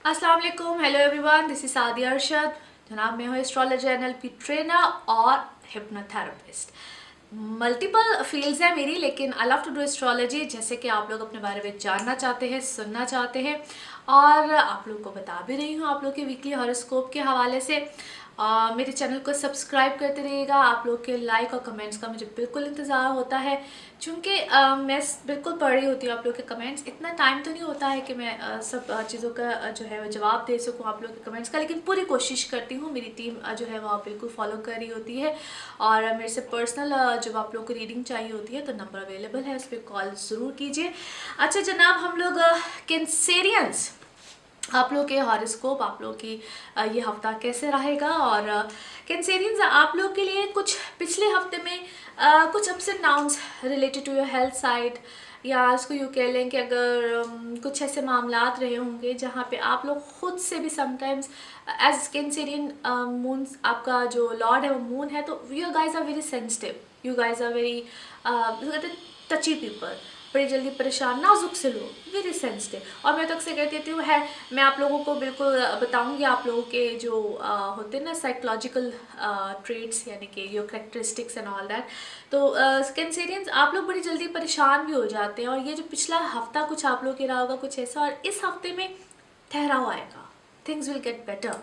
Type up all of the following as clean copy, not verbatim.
अस्सलाम वालेकुम, hello everyone, this is Sadia Arshad. जनाब, मैं हूँ एस्ट्रोलॉजर, एनएलपी ट्रेनर और हिप्नोथेरेपिस्ट। मल्टीपल फील्ड्स है मेरी, लेकिन I love to do astrology. जैसे कि आप लोग अपने बारे में जानना चाहते हैं, सुनना चाहते हैं, और आप लोग को बता भी रही हूँ आप लोग के वीकली हॉरोस्कोप के हवाले से। मेरे चैनल को सब्सक्राइब करते रहिएगा। आप लोग के लाइक और कमेंट्स का मुझे बिल्कुल इंतज़ार होता है, क्योंकि मैं बिल्कुल पढ़ रही होती हूँ आप लोग के कमेंट्स। इतना टाइम तो नहीं होता है कि मैं सब चीज़ों का जो है वो जवाब दे सकूँ आप लोग के कमेंट्स का, लेकिन पूरी कोशिश करती हूँ। मेरी टीम जो है वो बिल्कुल फॉलो कर रही होती है, और मेरे से पर्सनल जब आप लोग को रीडिंग चाहिए होती है तो नंबर अवेलेबल है, उस पर कॉल ज़रूर कीजिए। अच्छा जनाब, हम लोग कैंसेरियंस, आप लोग के हॉरोस्कोप, आप लोग की ये हफ्ता कैसे रहेगा। और कैंसेरियंस, आप लोग के लिए कुछ पिछले हफ्ते में कुछ ups and downs related to your health side, या इसको यूँ कह लें कि अगर कुछ ऐसे मामलात रहे होंगे जहाँ पे आप लोग खुद से भी समटाइम्स एज कैंसेरियन मून, आपका जो लॉर्ड है वो मून है, तो you guys are very sensitive, you guys are very touchy people, बड़ी जल्दी परेशान, नाजुक से लोग, वेरी सेंसिटिव। और मैं तो अक्सर कहती हूँ है, मैं आप लोगों को बिल्कुल बताऊँगी आप लोगों के जो होते हैं ना साइकोलॉजिकल ट्रेट्स, यानी कि your characteristics and all that. तो कैंसेरियंस, आप लोग बड़ी जल्दी परेशान भी हो जाते हैं, और ये जो पिछला हफ्ता कुछ आप लोग के रहा होगा कुछ ऐसा, और इस हफ्ते में ठहराव आएगा, थिंग्स विल गेट बेटर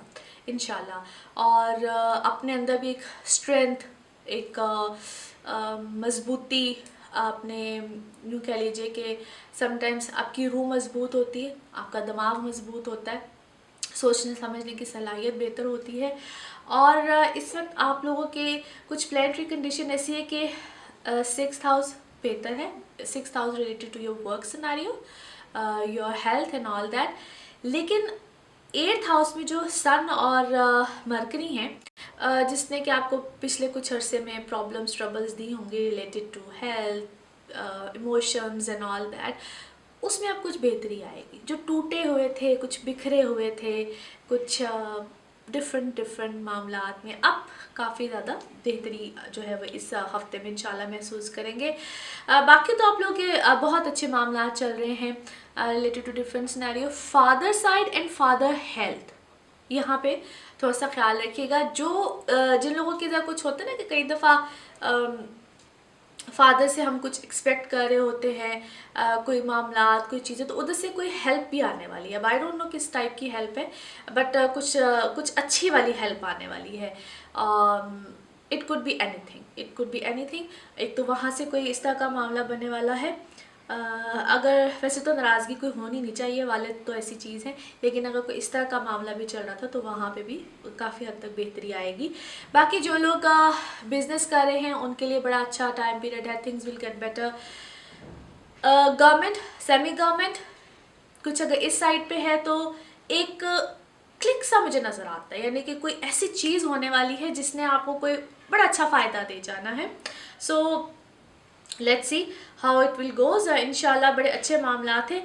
इंशाल्लाह। और अपने अंदर भी एक स्ट्रेंथ, एक मजबूती, आपने यूँ कह लीजिए कि समटाइम्स आपकी रूह मजबूत होती है, आपका दिमाग मजबूत होता है, सोचने समझने की सलाहियत बेहतर होती है। और इस वक्त आप लोगों के कुछ प्लानिटरी कंडीशन ऐसी है कि 6th हाउस बेहतर है, 6th house related to your work scenario, your health and all that. लेकिन 8th हाउस में जो सन और मरकरी हैं, जिसने कि आपको पिछले कुछ अरसे में प्रॉब्लम्स ट्रबल्स दी होंगी related to health, emotions and all that, उसमें अब कुछ बेहतरी आएगी। जो टूटे हुए थे, कुछ बिखरे हुए थे, कुछ डिफरेंट मामलात में अब काफ़ी ज़्यादा बेहतरी जो है वो इस हफ्ते में इंशाल्लाह महसूस करेंगे। बाकी तो आप लोग के बहुत अच्छे मामलात चल रहे हैं related to different scenario. Father side and father health, यहाँ पे थोड़ा सा ख्याल रखिएगा। जो जिन लोगों के साथ कुछ होता है ना कि कई दफ़ा फादर से हम कुछ एक्सपेक्ट कर रहे होते हैं, कोई मामलात, कोई चीज़ें, तो उधर से कोई हेल्प भी आने वाली है। आई डोंट नो किस टाइप की हेल्प है, बट कुछ अच्छी वाली हेल्प आने वाली है। It could be anything, it could be anything. एक तो वहाँ से कोई इस तरह का मामला बनने वाला है। अगर वैसे तो नाराज़गी कोई होनी नहीं चाहिए, वालिद तो ऐसी चीज़ है, लेकिन अगर कोई इस तरह का मामला भी चल रहा था तो वहाँ पे भी काफ़ी हद तक बेहतरी आएगी। बाकी जो लोग बिजनेस कर रहे हैं उनके लिए बड़ा अच्छा टाइम पीरियड है, things will get better. Government, semi government, कुछ अगर इस साइड पे है तो एक क्लिक सा मुझे नज़र आता है, यानी कि कोई ऐसी चीज़ होने वाली है जिसने आपको कोई बड़ा अच्छा फ़ायदा दे जाना है। So let's see how it will goes. इंशाल्लाह बड़े अच्छे मामला थे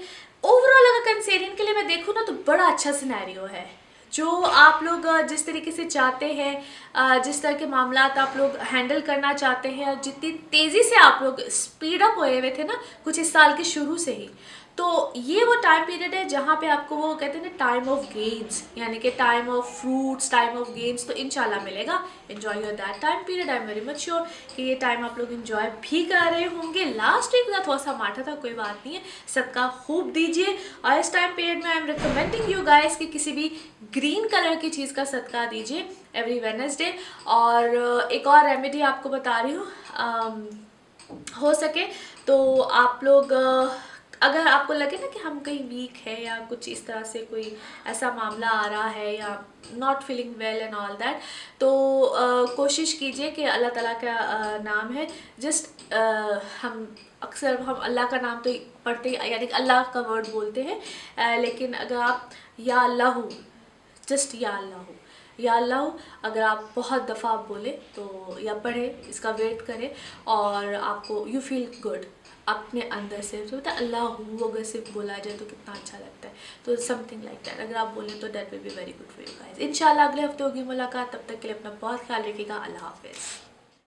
ओवरऑल। अगर कैंसेरियन के लिए मैं देखूँ ना तो बड़ा अच्छा सिनेरियो है। जो आप लोग जिस तरीके से चाहते हैं, जिस तरह के मामलात आप लोग हैंडल करना चाहते हैं, और जितनी तेज़ी से आप लोग स्पीड अप हुए हुए थे ना कुछ इस साल के शुरू से ही, तो ये वो टाइम पीरियड है जहाँ पे आपको वो कहते हैं ना टाइम ऑफ गेन्स, यानी कि time of fruits, time of gains, तो इंशाल्लाह मिलेगा। Enjoy your that time period. I am very much sure कि ये टाइम आप लोग एंजॉय भी कर रहे होंगे। लास्ट वीक का थोड़ा सा माठा था, कोई बात नहीं है, सदका खूब दीजिए। और इस टाइम पीरियड में I am recommending you guys कि किसी भी ग्रीन कलर की चीज़ का सदका दीजिए एवरी वेडनेसडे। और एक और रेमेडी आपको बता रही हूँ, हो सके तो आप लोग अगर आपको लगे ना कि हम कहीं वीक है या कुछ इस तरह से कोई ऐसा मामला आ रहा है या not feeling well and all that, तो कोशिश कीजिए कि अल्लाह ताला का नाम है, जस्ट हम अक्सर हम अल्लाह का नाम तो पढ़ते ही, यानी अल्लाह का वर्ड बोलते हैं, लेकिन अगर आप या अल्लाह हो, जस्ट या अल्लाह हो, या अल्लाह, अगर आप बहुत दफ़ा आप बोले तो या पढ़े, इसका वेट करें और आपको यू फील गुड अपने अंदर से। तो पता अल्लाह हूँ अगर सिर्फ बोला जाए तो कितना अच्छा लगता है। तो समथिंग लाइक दैट अगर आप बोलें तो that will be very good for you guys. इंशाल्लाह अगले हफ्ते होगी मुलाकात, तब तक के लिए अपना बहुत ख्याल रखिएगा। अल्लाह हाफिज़।